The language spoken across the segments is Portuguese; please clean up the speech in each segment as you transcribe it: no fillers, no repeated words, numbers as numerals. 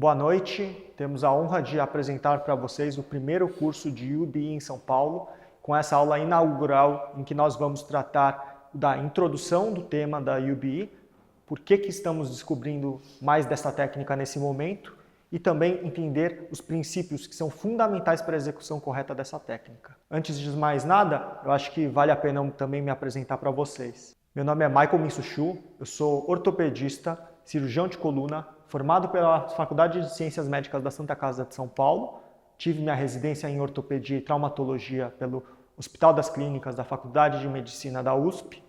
Boa noite, temos a honra de apresentar para vocês o primeiro curso de UBE em São Paulo, com essa aula inaugural em que nós vamos tratar da introdução do tema da UBE, por que estamos descobrindo mais dessa técnica nesse momento e também entender os princípios que são fundamentais para a execução correta dessa técnica. Antes de mais nada, eu acho que vale a pena também me apresentar para vocês. Meu nome é Michael Minsuchu, eu sou ortopedista, cirurgião de coluna, formado pela Faculdade de Ciências Médicas da Santa Casa de São Paulo. Tive minha residência em ortopedia e traumatologia pelo Hospital das Clínicas da Faculdade de Medicina da USP,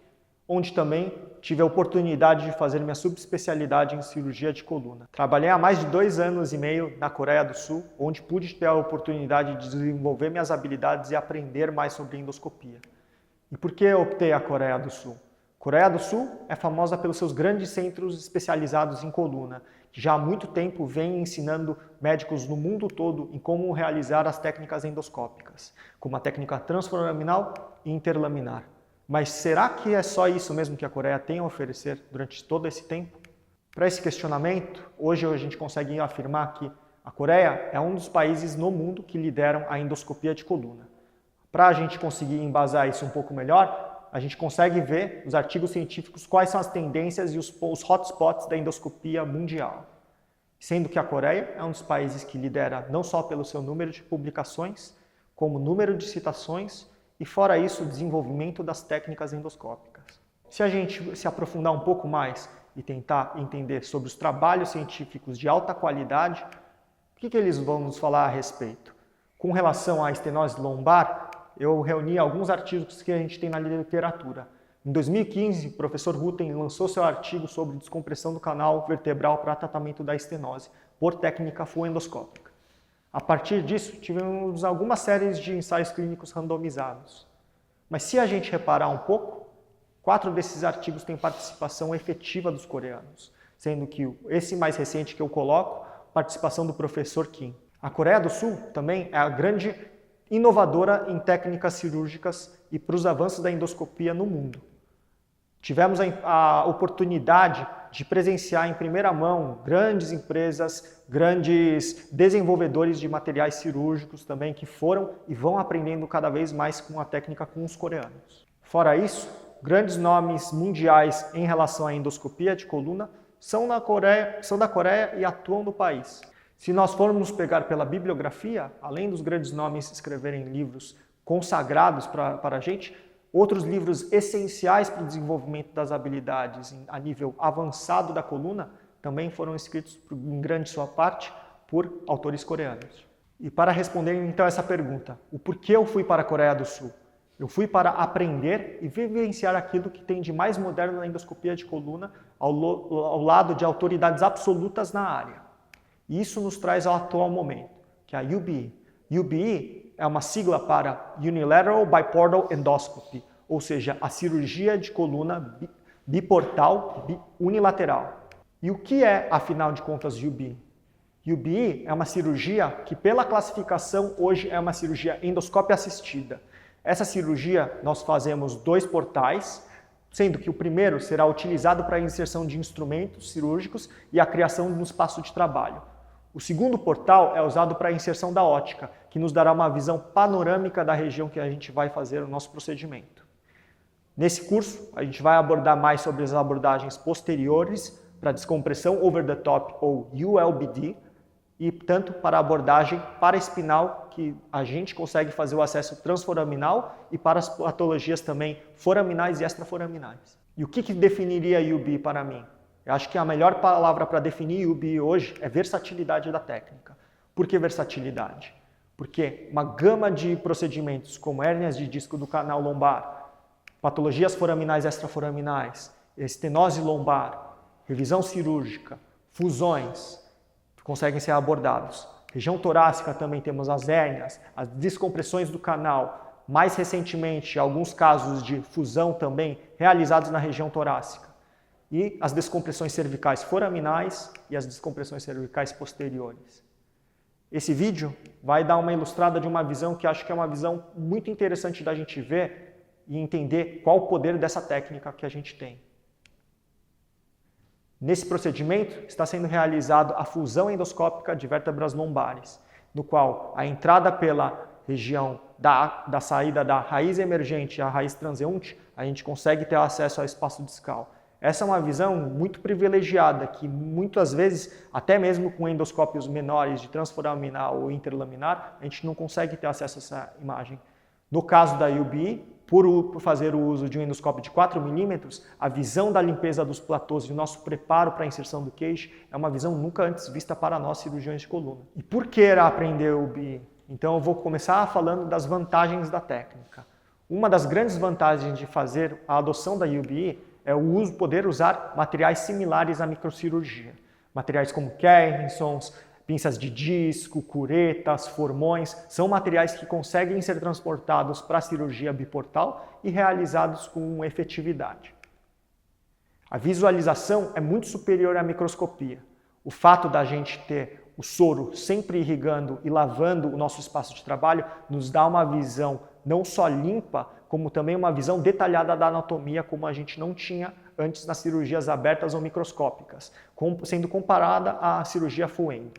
onde também tive a oportunidade de fazer minha subespecialidade em cirurgia de coluna. Trabalhei há mais de 2 anos e meio na Coreia do Sul, onde pude ter a oportunidade de desenvolver minhas habilidades e aprender mais sobre endoscopia. E por que eu optei a Coreia do Sul? Coreia do Sul é famosa pelos seus grandes centros especializados em coluna, que já há muito tempo vem ensinando médicos no mundo todo em como realizar as técnicas endoscópicas, como a técnica transforaminal e interlaminar. Mas será que é só isso mesmo que a Coreia tem a oferecer durante todo esse tempo? Para esse questionamento, hoje a gente consegue afirmar que a Coreia é um dos países no mundo que lideram a endoscopia de coluna. Para a gente conseguir embasar isso um pouco melhor, a gente consegue ver nos artigos científicos quais são as tendências e os hotspots da endoscopia mundial. Sendo que a Coreia é um dos países que lidera não só pelo seu número de publicações, como número de citações e, fora isso, o desenvolvimento das técnicas endoscópicas. Se a gente se aprofundar um pouco mais e tentar entender sobre os trabalhos científicos de alta qualidade, o que eles vão nos falar a respeito? Com relação à estenose lombar, eu reuni alguns artigos que a gente tem na literatura. Em 2015, o professor Rutten lançou seu artigo sobre descompressão do canal vertebral para tratamento da estenose por técnica full endoscópica. A partir disso, tivemos algumas séries de ensaios clínicos randomizados. Mas se a gente reparar um pouco, 4 desses artigos têm participação efetiva dos coreanos, sendo que esse mais recente que eu coloco, participação do professor Kim. A Coreia do Sul também é a grande inovadora em técnicas cirúrgicas e para os avanços da endoscopia no mundo. Tivemos a oportunidade de presenciar em primeira mão grandes empresas, grandes desenvolvedores de materiais cirúrgicos também que foram e vão aprendendo cada vez mais com a técnica com os coreanos. Fora isso, grandes nomes mundiais em relação à endoscopia de coluna são da Coreia e atuam no país. Se nós formos pegar pela bibliografia, além dos grandes nomes escreverem livros consagrados para a gente, outros livros essenciais para o desenvolvimento das habilidades a nível avançado da coluna também foram escritos, em grande sua parte, por autores coreanos. E para responder então essa pergunta, o porquê eu fui para a Coreia do Sul? Eu fui para aprender e vivenciar aquilo que tem de mais moderno na endoscopia de coluna ao lado de autoridades absolutas na área. E isso nos traz ao atual momento, que é a UBE. UBE é uma sigla para Unilateral Biportal Endoscopy, ou seja, a cirurgia de coluna biportal unilateral. E o que é, afinal de contas, UBE? UBE é uma cirurgia que, pela classificação, hoje é uma cirurgia endoscópia assistida. Essa cirurgia nós fazemos 2 portais, sendo que o primeiro será utilizado para a inserção de instrumentos cirúrgicos e a criação de um espaço de trabalho. O segundo portal é usado para a inserção da ótica, que nos dará uma visão panorâmica da região que a gente vai fazer o nosso procedimento. Nesse curso, a gente vai abordar mais sobre as abordagens posteriores para descompressão over the top ou ULBD e tanto para a abordagem paraespinal, que a gente consegue fazer o acesso transforaminal e para as patologias também foraminais e extraforaminais. E o que definiria a UBE para mim? Eu acho que a melhor palavra para definir UBE hoje é versatilidade da técnica. Por que versatilidade? Porque uma gama de procedimentos como hérnias de disco do canal lombar, patologias foraminais e extraforaminais, estenose lombar, revisão cirúrgica, fusões, conseguem ser abordados. Região torácica também temos as hérnias, as descompressões do canal, mais recentemente alguns casos de fusão também realizados na região torácica. E as descompressões cervicais foraminais e as descompressões cervicais posteriores. Esse vídeo vai dar uma ilustrada de uma visão que acho que é uma visão muito interessante da gente ver e entender qual o poder dessa técnica que a gente tem. Nesse procedimento, está sendo realizada a fusão endoscópica de vértebras lombares, no qual a entrada pela região da saída da raiz emergente à raiz transeunte, a gente consegue ter acesso ao espaço discal. Essa é uma visão muito privilegiada, que muitas vezes, até mesmo com endoscópios menores de transforaminal ou interlaminar, a gente não consegue ter acesso a essa imagem. No caso da UBE, por fazer o uso de um endoscópio de 4 mm, a visão da limpeza dos platôs e o nosso preparo para a inserção do queixo é uma visão nunca antes vista para nós cirurgiões de coluna. E por que aprender a UBE? Então eu vou começar falando das vantagens da técnica. Uma das grandes vantagens de fazer a adoção da UBE é o poder usar materiais similares à microcirurgia. Materiais como Kerrinsons, pinças de disco, curetas, formões, são materiais que conseguem ser transportados para a cirurgia biportal e realizados com efetividade. A visualização é muito superior à microscopia. O fato da gente ter o soro sempre irrigando e lavando o nosso espaço de trabalho nos dá uma visão não só limpa, como também uma visão detalhada da anatomia, como a gente não tinha antes nas cirurgias abertas ou microscópicas, sendo comparada à cirurgia full-end.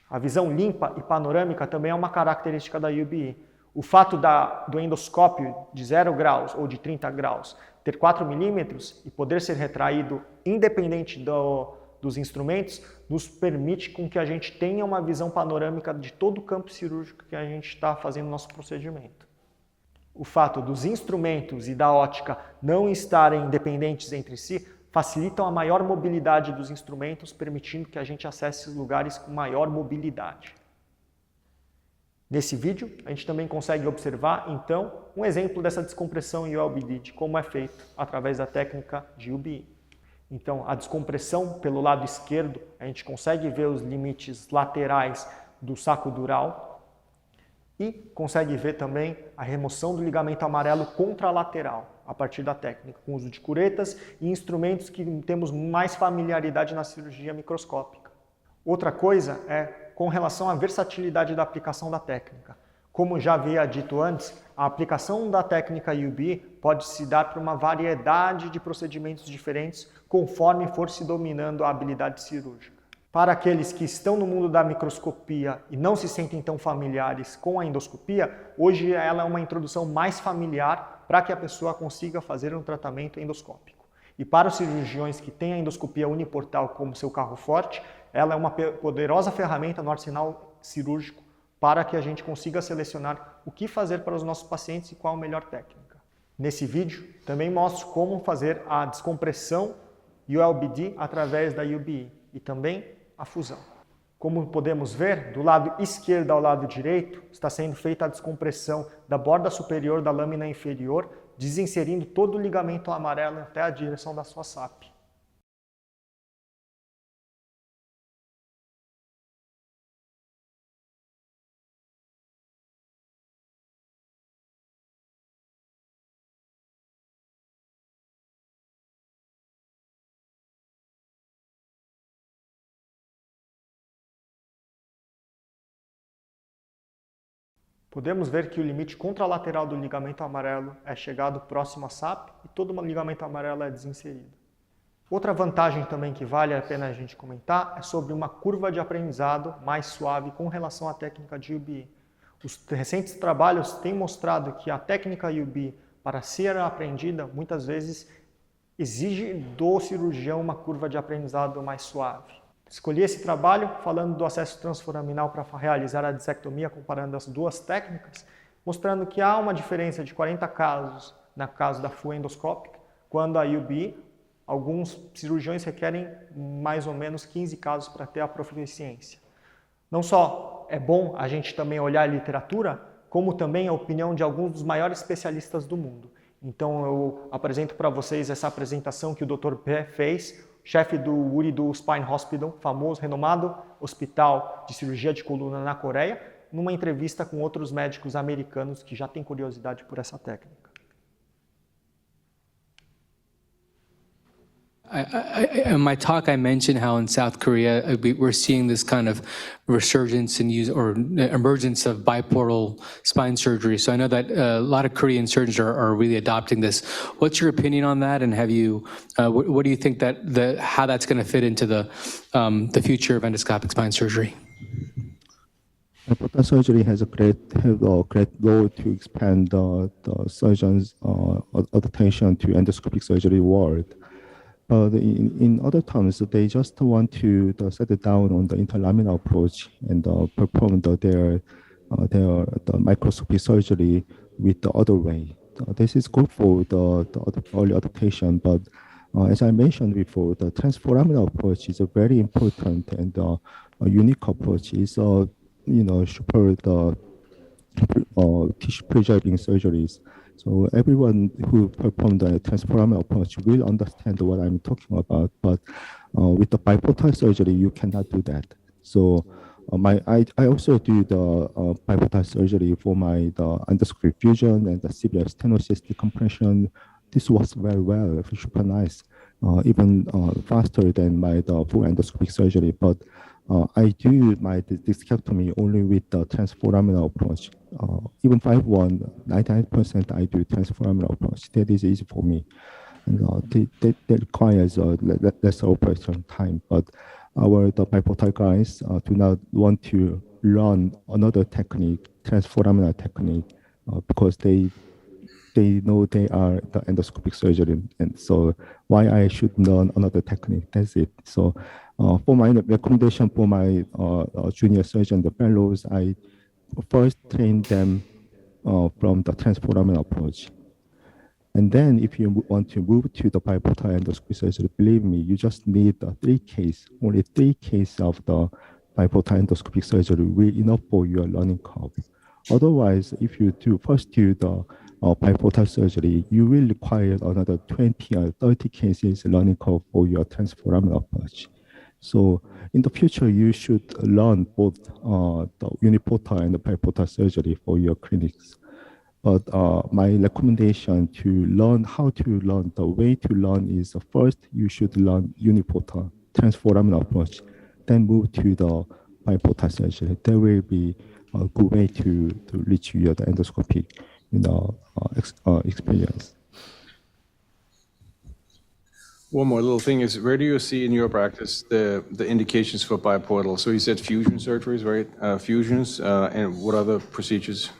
A visão limpa e panorâmica também é uma característica da UBE. O fato do endoscópio de 0 graus ou de 30 graus ter 4 mm e poder ser retraído independente dos instrumentos, nos permite com que a gente tenha uma visão panorâmica de todo o campo cirúrgico que a gente está fazendo no nosso procedimento. O fato dos instrumentos e da ótica não estarem independentes entre si facilitam a maior mobilidade dos instrumentos, permitindo que a gente acesse os lugares com maior mobilidade. Nesse vídeo, a gente também consegue observar, então, um exemplo dessa descompressão em ULBD, de como é feito através da técnica de UBE. Então, a descompressão pelo lado esquerdo, a gente consegue ver os limites laterais do saco dural e consegue ver também a remoção do ligamento amarelo contralateral a partir da técnica, com o uso de curetas e instrumentos que temos mais familiaridade na cirurgia microscópica. Outra coisa é com relação à versatilidade da aplicação da técnica. Como já havia dito antes, a aplicação da técnica UBE pode se dar para uma variedade de procedimentos diferentes conforme for se dominando a habilidade cirúrgica. Para aqueles que estão no mundo da microscopia e não se sentem tão familiares com a endoscopia, hoje ela é uma introdução mais familiar para que a pessoa consiga fazer um tratamento endoscópico. E para os cirurgiões que têm a endoscopia uniportal como seu carro forte, ela é uma poderosa ferramenta no arsenal cirúrgico para que a gente consiga selecionar o que fazer para os nossos pacientes e qual a melhor técnica. Nesse vídeo, também mostro como fazer a descompressão ULBD através da UBE e também a fusão. Como podemos ver, do lado esquerdo ao lado direito, está sendo feita a descompressão da borda superior da lâmina inferior, desinserindo todo o ligamento amarelo até a direção da sua SAP. Podemos ver que o limite contralateral do ligamento amarelo é chegado próximo à SAP e todo o ligamento amarelo é desinserido. Outra vantagem também que vale a pena a gente comentar é sobre uma curva de aprendizado mais suave com relação à técnica de UBE. Os recentes trabalhos têm mostrado que a técnica UBE, para ser aprendida, muitas vezes exige do cirurgião uma curva de aprendizado mais suave. Escolhi esse trabalho falando do acesso transforaminal para realizar a disectomia, comparando as duas técnicas, mostrando que há uma diferença de 40 casos no caso da full endoscópica, quando a UBE, alguns cirurgiões requerem mais ou menos 15 casos para ter a proficiência. Não só é bom a gente também olhar a literatura, como também a opinião de alguns dos maiores especialistas do mundo. Então eu apresento para vocês essa apresentação que o Dr. Pé fez, chefe do Uridu Spine Hospital, famoso, renomado hospital de cirurgia de coluna na Coreia, numa entrevista com outros médicos americanos que já têm curiosidade por essa técnica. In my talk, I mentioned how in South Korea we're seeing this kind of resurgence in use or emergence of biportal spine surgery. So I know that a lot of Korean surgeons are really adopting this. What's your opinion on that? And have you, what do you think that how that's going to fit into the future of endoscopic spine surgery? Biportal surgery has a great role to expand the surgeon's adaptation to endoscopic surgery world. But in other terms, they just want to settle down on the interlaminar approach and perform their microscopic surgery with the other way. This is good for the early adaptation, but as I mentioned before, the transforaminal approach is a very important and a unique approach. It's super tissue preserving surgeries. So everyone who performed the transforaminal approach will understand what I'm talking about. But with the biportal surgery, you cannot do that. So I also do the biportal surgery for the endoscopic fusion and the severe stenosis decompression. This works very well, super nice, even faster than the full endoscopic surgery. But I do my discectomy only with the transforaminal approach. Even 5-1, 99% I do transforaminal approach. That is easy for me. And that requires less operation time. But the biportal guys do not want to learn another technique, transforaminal technique, because they know they are the endoscopic surgeon, and so why I should learn another technique? That's it. So for my recommendation for my junior surgeon, the fellows, I first train them from the transforaminal approach. And then if you want to move to the biportal endoscopic surgery, believe me, you just need only three cases of the biportal endoscopic surgery will be enough for your learning curve. Otherwise, if you first do the biportal surgery, you will require another 20 or 30 cases learning curve for your transforaminal approach. So in the future, you should learn both the uniportal and the biportal surgery for your clinics. But my recommendation to learn how to learn, the way to learn is first you should learn uniportal transforaminal approach, then move to the biportal surgery. That will be a good way to reach your endoscopic experience. One more little thing is, where do you see in your practice the indications for biportal? So you said fusion surgeries, right? Fusions, and what other procedures?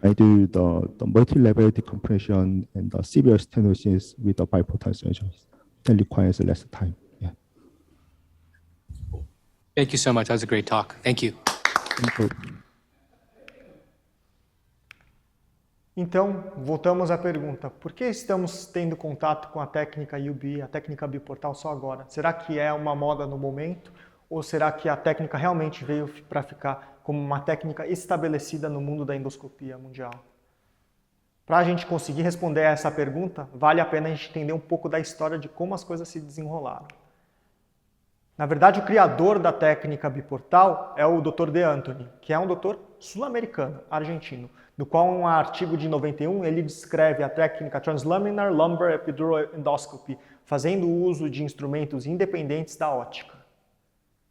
I do the multi-level decompression and the severe stenosis with the biportal surgeries. That requires less time. Yeah. Thank you so much. That was a great talk. Thank you. Thank you. Então, voltamos à pergunta, por que estamos tendo contato com a técnica UBE, a técnica biportal, só agora? Será que é uma moda no momento? Ou será que a técnica realmente veio para ficar como uma técnica estabelecida no mundo da endoscopia mundial? Para a gente conseguir responder a essa pergunta, vale a pena a gente entender um pouco da história de como as coisas se desenrolaram. Na verdade, o criador da técnica biportal é o Dr. De Anthony, que é um doutor sul-americano, argentino, no qual, em um artigo de 91, ele descreve a técnica Translaminar Lumbar Epidural Endoscopy, fazendo uso de instrumentos independentes da óptica.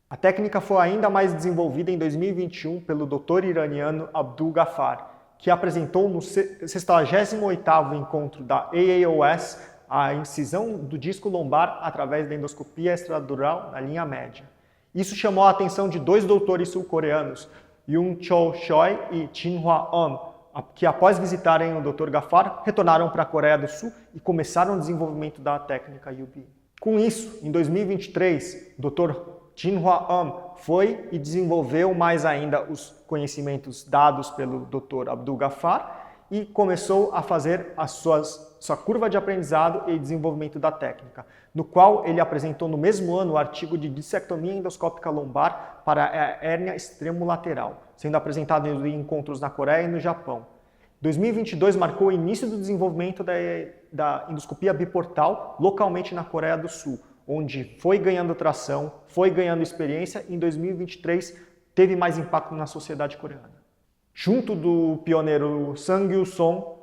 A técnica foi ainda mais desenvolvida em 2021 pelo Dr. iraniano Abdul Ghaffar, que apresentou no 68º encontro da AAOS a incisão do disco lombar através da endoscopia extradural na linha média. Isso chamou a atenção de dois doutores sul-coreanos, Young-Cho Choi e Chin-Hwa Ahn, que após visitarem o Dr. Ghaffar, retornaram para a Coreia do Sul e começaram o desenvolvimento da técnica UBE. Com isso, em 2023, o Dr. Chin-Hwa Ahn foi e desenvolveu mais ainda os conhecimentos dados pelo Dr. Abdul Ghaffar e começou a fazer a sua curva de aprendizado e desenvolvimento da técnica, no qual ele apresentou no mesmo ano o artigo de dissectomia endoscópica lombar para a hérnia extremolateral, sendo apresentado em encontros na Coreia e no Japão. 2022 marcou o início do desenvolvimento da endoscopia biportal localmente na Coreia do Sul, onde foi ganhando tração, foi ganhando experiência e em 2023 teve mais impacto na sociedade coreana. Junto do pioneiro Sang Gyu-song,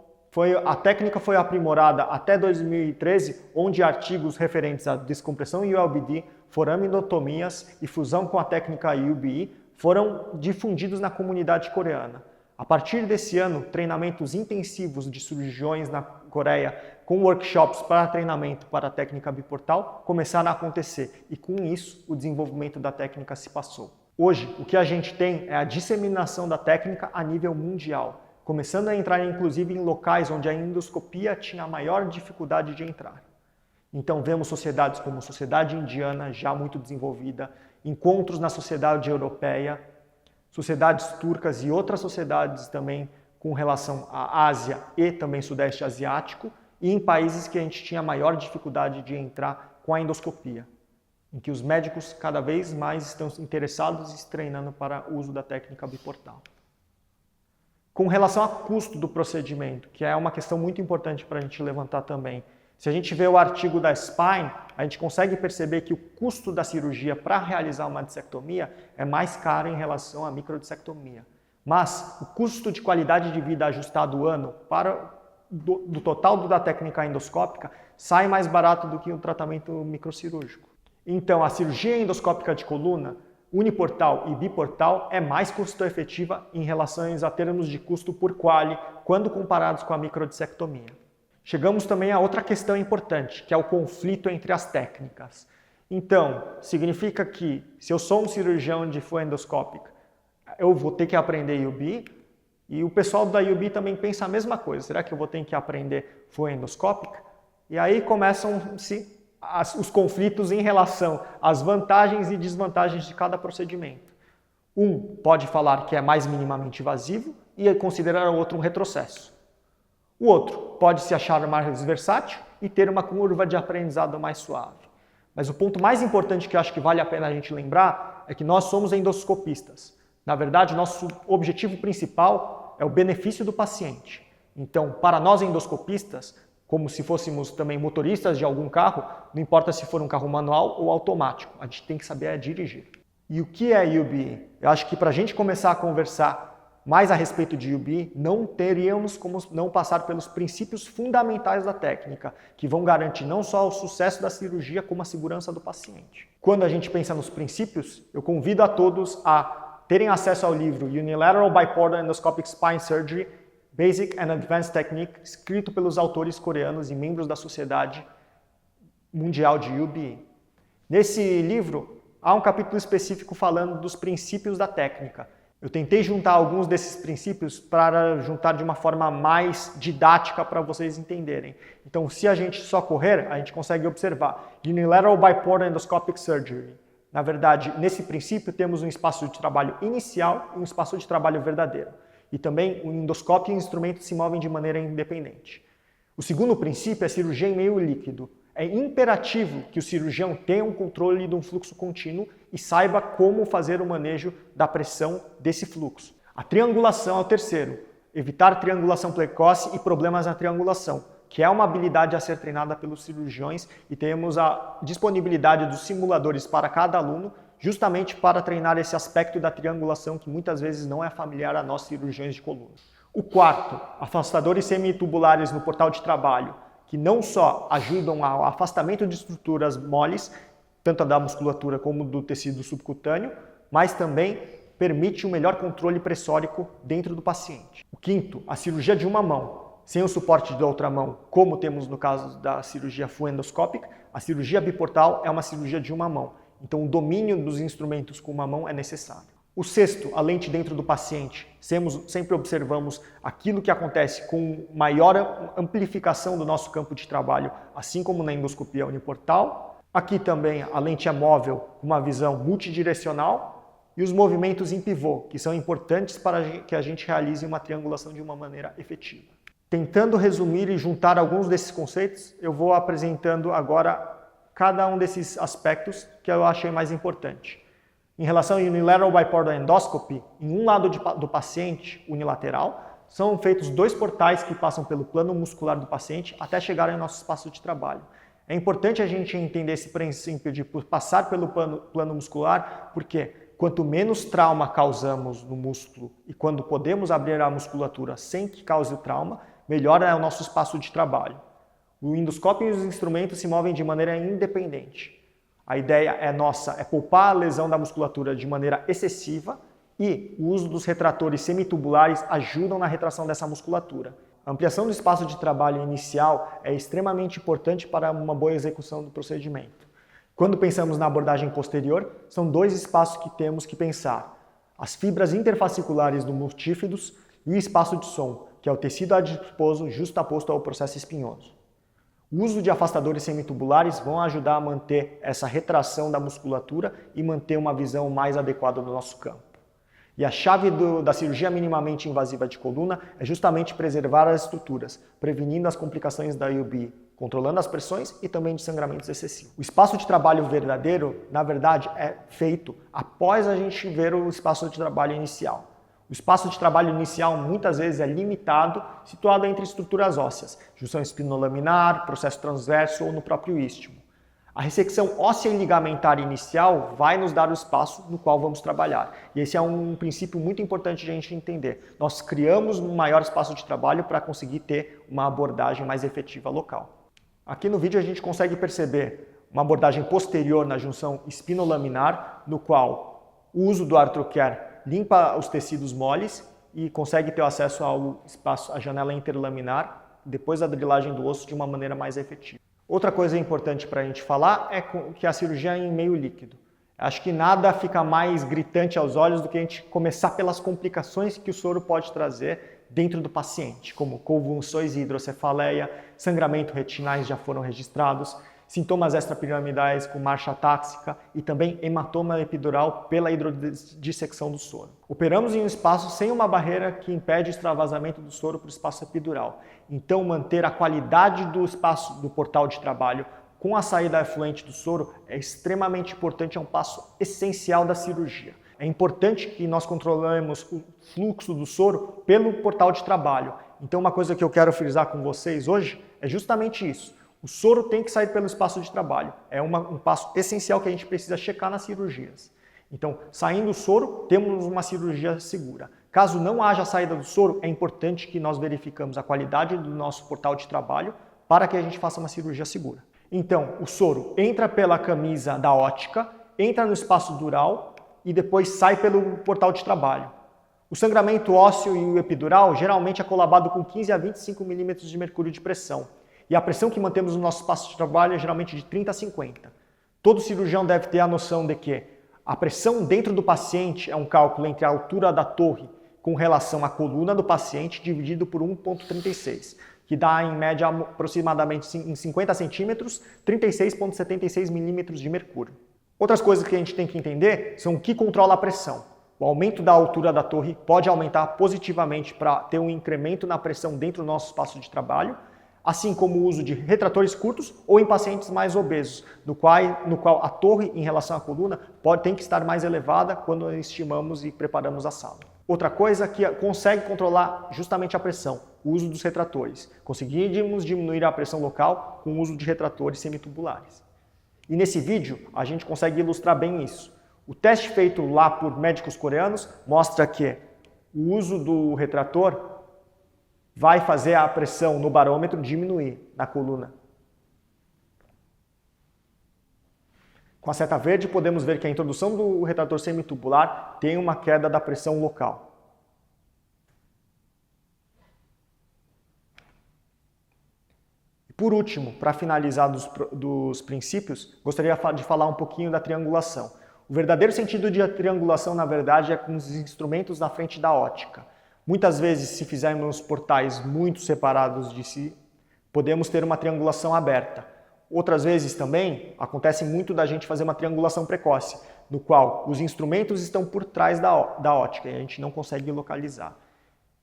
A técnica foi aprimorada até 2013, onde artigos referentes à descompressão ULBD, foraminotomias e fusão com a técnica UBE foram difundidos na comunidade coreana. A partir desse ano, treinamentos intensivos de cirurgiões na Coreia com workshops para treinamento para a técnica biportal começaram a acontecer e com isso o desenvolvimento da técnica se passou. Hoje, o que a gente tem é a disseminação da técnica a nível mundial, começando a entrar inclusive em locais onde a endoscopia tinha a maior dificuldade de entrar. Então vemos sociedades como a Sociedade Indiana, já muito desenvolvida, encontros na Sociedade Europeia, sociedades turcas e outras sociedades também com relação à Ásia e também Sudeste Asiático, e em países que a gente tinha maior dificuldade de entrar com a endoscopia, em que os médicos cada vez mais estão interessados e se treinando para o uso da técnica biportal. Com relação ao custo do procedimento, que é uma questão muito importante para a gente levantar também, se a gente vê o artigo da Spine, a gente consegue perceber que o custo da cirurgia para realizar uma dissectomia é mais caro em relação à microdissectomia. Mas o custo de qualidade de vida ajustado ano do total da técnica endoscópica sai mais barato do que o tratamento microcirúrgico. Então, a cirurgia endoscópica de coluna, uniportal e biportal, é mais custo-efetiva em relação a termos de custo por quali, quando comparados com a microdissectomia. Chegamos também a outra questão importante, que é o conflito entre as técnicas. Então, significa que se eu sou um cirurgião de FUE endoscópica, eu vou ter que aprender UBE, e o pessoal da UBE também pensa a mesma coisa. Será que eu vou ter que aprender FUE endoscópica? E aí começam-se os conflitos em relação às vantagens e desvantagens de cada procedimento. Um pode falar que é mais minimamente invasivo e considerar o outro um retrocesso. O outro pode se achar mais versátil e ter uma curva de aprendizado mais suave. Mas o ponto mais importante que eu acho que vale a pena a gente lembrar é que nós somos endoscopistas. Na verdade, nosso objetivo principal é o benefício do paciente. Então, para nós endoscopistas, como se fôssemos também motoristas de algum carro, não importa se for um carro manual ou automático, a gente tem que saber dirigir. E o que é UBE? Eu acho que para a gente começar a conversar mais a respeito de UBE, não teríamos como não passar pelos princípios fundamentais da técnica, que vão garantir não só o sucesso da cirurgia, como a segurança do paciente. Quando a gente pensa nos princípios, eu convido a todos a terem acesso ao livro Unilateral Biportal Endoscopic Spine Surgery, Basic and Advanced Technique, escrito pelos autores coreanos e membros da Sociedade Mundial de UBE. Nesse livro, há um capítulo específico falando dos princípios da técnica. Eu tentei juntar alguns desses princípios para juntar de uma forma mais didática para vocês entenderem. Então, se a gente só correr, a gente consegue observar Unilateral Biportal Endoscopic Surgery. Na verdade, nesse princípio, temos um espaço de trabalho inicial e um espaço de trabalho verdadeiro. E também o endoscópio e o instrumento se movem de maneira independente. O segundo princípio é cirurgia em meio líquido. É imperativo que o cirurgião tenha um controle de um fluxo contínuo e saiba como fazer o manejo da pressão desse fluxo. A triangulação é o terceiro. Evitar triangulação precoce e problemas na triangulação, que é uma habilidade a ser treinada pelos cirurgiões, e temos a disponibilidade dos simuladores para cada aluno, justamente para treinar esse aspecto da triangulação que muitas vezes não é familiar a nós cirurgiões de coluna. O quarto, afastadores semitubulares no portal de trabalho, que não só ajudam ao afastamento de estruturas moles, tanto da musculatura como do tecido subcutâneo, mas também permite um melhor controle pressórico dentro do paciente. O quinto, a cirurgia de uma mão, sem o suporte da outra mão, como temos no caso da cirurgia FUE endoscópica. A cirurgia biportal é uma cirurgia de uma mão, então o domínio dos instrumentos com uma mão é necessário. O sexto, a lente dentro do paciente. Sempre observamos aquilo que acontece com maior amplificação do nosso campo de trabalho, assim como na endoscopia uniportal. Aqui também a lente é móvel, com uma visão multidirecional, e os movimentos em pivô, que são importantes para que a gente realize uma triangulação de uma maneira efetiva. Tentando resumir e juntar alguns desses conceitos, eu vou apresentando agora cada um desses aspectos que eu achei mais importante. Em relação ao Unilateral Biportal Endoscopy, em um lado do paciente, unilateral, são feitos 2 portais que passam pelo plano muscular do paciente até chegar ao nosso espaço de trabalho. É importante a gente entender esse princípio de passar pelo plano muscular, porque quanto menos trauma causamos no músculo e quando podemos abrir a musculatura sem que cause o trauma, melhor é o nosso espaço de trabalho. O endoscópio e os instrumentos se movem de maneira independente. A ideia é poupar a lesão da musculatura de maneira excessiva e o uso dos retratores semitubulares ajudam na retração dessa musculatura. A ampliação do espaço de trabalho inicial é extremamente importante para uma boa execução do procedimento. Quando pensamos na abordagem posterior, são dois espaços que temos que pensar: as fibras interfasciculares do multífidos e o espaço de som, que é o tecido adiposo justaposto ao processo espinhoso. O uso de afastadores semitubulares vão ajudar a manter essa retração da musculatura e manter uma visão mais adequada do nosso campo. E a chave da cirurgia minimamente invasiva de coluna é justamente preservar as estruturas, prevenindo as complicações da UBE, controlando as pressões e também de sangramentos excessivos. O espaço de trabalho verdadeiro, na verdade, é feito após a gente ver o espaço de trabalho inicial. O espaço de trabalho inicial muitas vezes é limitado, situado entre estruturas ósseas, junção espinolaminar, processo transverso ou no próprio istmo. A ressecção óssea e ligamentar inicial vai nos dar o espaço no qual vamos trabalhar. E esse é um princípio muito importante de a gente entender. Nós criamos um maior espaço de trabalho para conseguir ter uma abordagem mais efetiva local. Aqui no vídeo a gente consegue perceber uma abordagem posterior na junção espinolaminar, no qual o uso do artrocare limpa os tecidos moles e consegue ter acesso ao espaço, à janela interlaminar, depois da drilagem do osso de uma maneira mais efetiva. Outra coisa importante para a gente falar é que a cirurgia é em meio líquido. Acho que nada fica mais gritante aos olhos do que a gente começar pelas complicações que o soro pode trazer dentro do paciente, como convulsões e hidrocefaleia, sangramento retinais já foram registrados, sintomas extrapiramidais com marcha táxica e também hematoma epidural pela hidrodissecção do soro. Operamos em um espaço sem uma barreira que impede o extravasamento do soro para o espaço epidural. Então, manter a qualidade do espaço do portal de trabalho com a saída efluente do soro é extremamente importante, é um passo essencial da cirurgia. É importante que nós controlemos o fluxo do soro pelo portal de trabalho. Então, uma coisa que eu quero frisar com vocês hoje é justamente isso. O soro tem que sair pelo espaço de trabalho. É um passo essencial que a gente precisa checar nas cirurgias. Então, saindo o soro, temos uma cirurgia segura. Caso não haja saída do soro, é importante que nós verificamos a qualidade do nosso portal de trabalho para que a gente faça uma cirurgia segura. Então, o soro entra pela camisa da ótica, entra no espaço dural e depois sai pelo portal de trabalho. O sangramento ósseo e o epidural geralmente é colabado com 15 a 25 milímetros de mercúrio de pressão. E a pressão que mantemos no nosso espaço de trabalho é geralmente de 30 a 50. Todo cirurgião deve ter a noção de que a pressão dentro do paciente é um cálculo entre a altura da torre com relação à coluna do paciente dividido por 1,36, que dá em média aproximadamente em 50 centímetros, 36,76 milímetros de mercúrio. Outras coisas que a gente tem que entender são o que controla a pressão. O aumento da altura da torre pode aumentar positivamente para ter um incremento na pressão dentro do nosso espaço de trabalho, assim como o uso de retratores curtos ou em pacientes mais obesos, no qual a torre em relação à coluna tem que estar mais elevada quando estimamos e preparamos a sala. Outra coisa que consegue controlar justamente a pressão, o uso dos retratores. Conseguimos diminuir a pressão local com o uso de retratores semitubulares. E nesse vídeo a gente consegue ilustrar bem isso. O teste feito lá por médicos coreanos mostra que o uso do retrator vai fazer a pressão no barômetro diminuir na coluna. Com a seta verde podemos ver que a introdução do retrator semitubular tem uma queda da pressão local. E por último, para finalizar dos princípios, gostaria de falar um pouquinho da triangulação. O verdadeiro sentido de triangulação, na verdade, é com os instrumentos na frente da ótica. Muitas vezes, se fizermos portais muito separados de si, podemos ter uma triangulação aberta. Outras vezes também, acontece muito da gente fazer uma triangulação precoce, no qual os instrumentos estão por trás da ótica e a gente não consegue localizar.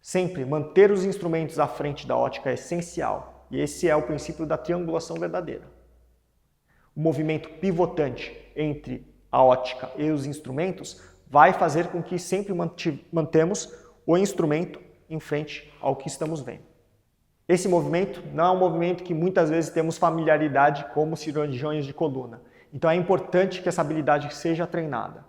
Sempre manter os instrumentos à frente da ótica é essencial, e esse é o princípio da triangulação verdadeira. O movimento pivotante entre a ótica e os instrumentos vai fazer com que sempre mantemos o instrumento em frente ao que estamos vendo. Esse movimento não é um movimento que muitas vezes temos familiaridade como cirurgiões de coluna. Então é importante que essa habilidade seja treinada.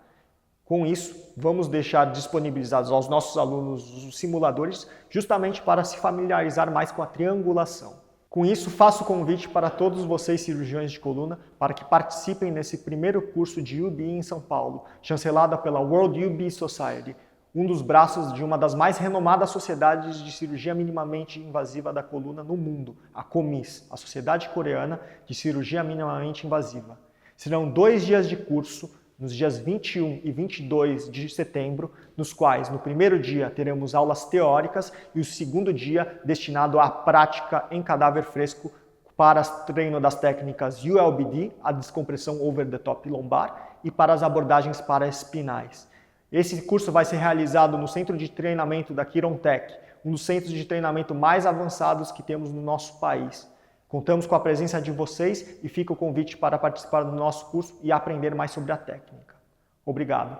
Com isso, vamos deixar disponibilizados aos nossos alunos os simuladores justamente para se familiarizar mais com a triangulação. Com isso, faço o convite para todos vocês cirurgiões de coluna para que participem nesse primeiro curso de UBE em São Paulo, chancelada pela World UBE Society, um dos braços de uma das mais renomadas sociedades de cirurgia minimamente invasiva da coluna no mundo, a COMIS, a Sociedade Coreana de Cirurgia Minimamente Invasiva. Serão 2 dias de curso, nos dias 21 e 22 de setembro, nos quais, no primeiro dia, teremos aulas teóricas e o segundo dia destinado à prática em cadáver fresco para treino das técnicas ULBD, a descompressão over the top lombar, e para as abordagens paraespinais. Esse curso vai ser realizado no Centro de Treinamento da Quirontech, um dos centros de treinamento mais avançados que temos no nosso país. Contamos com a presença de vocês e fica o convite para participar do nosso curso e aprender mais sobre a técnica. Obrigado.